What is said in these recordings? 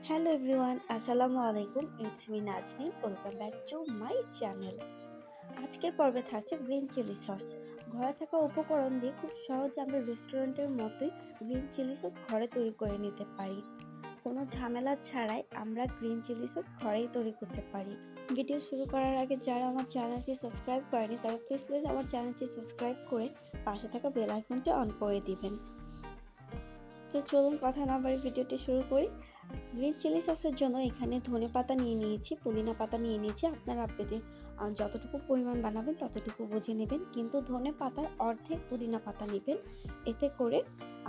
Hello everyone, Assalamu alaikum. It's me Najni. Welcome back to my channel. আজকের পর্বে থাকছে green chilli sauce. ঘরে থাকা উপকরণ দিয়ে খুব সহজে আমরা রেস্টুরেন্টের মতোই গ্রিন চিলি সস ঘরে তৈরি করে নিতে পারি। কোনো ঝামেলা ছাড়াই আমরা গ্রিন চিলি সস ঘরেই তৈরি করতে পারি। ভিডিও শুরু করার আগে যারা আমার চ্যানেলটি সাবস্ক্রাইব করেনি তারা প্লিজ আমার চ্যানেলটি সাবস্ক্রাইব করে পাশে থাকা বেল আইকনটি অন করে দিবেন। তো চলুন কথা না বাড়িয়ে ভিডিওটি শুরু করি। গ্রিন চিলি সসের জন্য এখানে ধনে পাতা নিয়ে নিয়েছি, পুদিনা পাতা নিয়ে নিয়েছি। আপনারা যতটুকু পরিমাণ বানাবেন ততটুকু বুঝে নেবেন, কিন্তু ধনে পাতার অর্ধেক পুদিনা পাতা নেবেন, এতে করে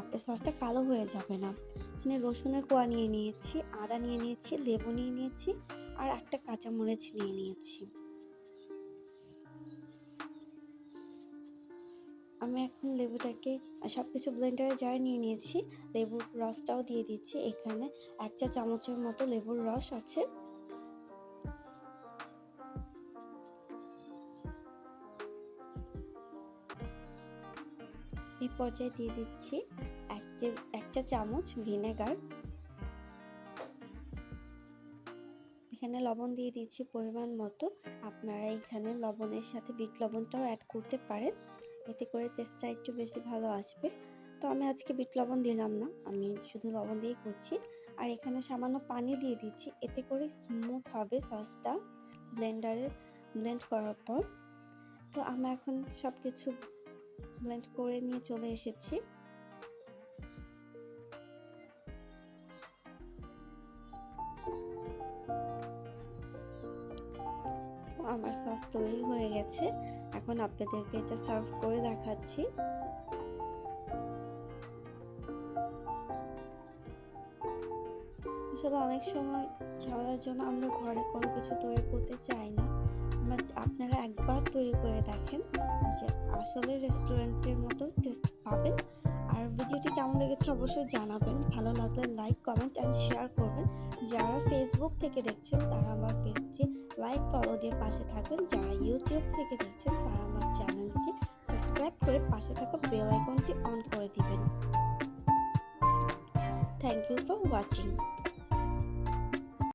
আপনার সসটা কালো হয়ে যাবে না। এখানে রসুনের কোয়া নিয়ে নিয়েছি, আদা নিয়ে নিয়েছি, লেবু নিয়ে নিয়েছি আর একটা কাঁচামরিচ নিয়ে নিয়েছি। আমি এখন লেবুটাকে সব কিছু ব্লেন্ডারে জারে নিয়ে নিয়েছি। লেবুর রসটাও দিয়ে দিচ্ছি। এখানে 1 চা চামচের মতো লেবুর রস আছে। এই পর্যায়ে দিয়ে দিচ্ছি 1 চা চামচ ভিনেগার। এখানে লবণ দিয়ে দিচ্ছি পরিমাণ মতো। আপনারা এখানে লবণের সাথে বিট লবণটাও অ্যাড করতে পারেন, এতে করে টেস্টটা একটু বেশি ভালো আসবে। তো আমি আজকে বিট লবণ দিলাম না, আমি শুধু লবণ দিয়েই করছি। আর এখানে সামান্য পানি দিয়ে দিচ্ছি, এতে করে স্মুথ হবে সসটা ব্লেন্ড করার পর। তো আমরা এখন সব কিছু ব্লেন্ড করে নিয়ে চলে এসেছি। আমার সস তৈরি হয়ে গেছে। এখন আপনাদেরকে এটা সার্ভ করে দেখাচ্ছি। আসলে অনেক সময় ঝামেলার জন্য আমরা ঘরে কোনো কিছু তৈরি করতে চাই না, বাট আপনারা একবার তৈরি করে দেখেন যে আসলে রেস্টুরেন্টের মতো টেস্ট পাবেন। আর ভিডিওটি কেমন লেগেছে অবশ্যই জানাবেন। ভালো লাগলে লাইক, কমেন্ট অ্যান্ড শেয়ার করবেন। যারা ফেসবুক থেকে দেখছেন তারা আমার পেজটি লাইক, ফলো দিয়ে পাশে থাকবেন। যারা ইউটিউব থেকে দেখছেন তারা আমার চ্যানেলটি সাবস্ক্রাইব করে পাশে থাকা বেল আইকনটি অন করে দিবেন। Thank you for watching.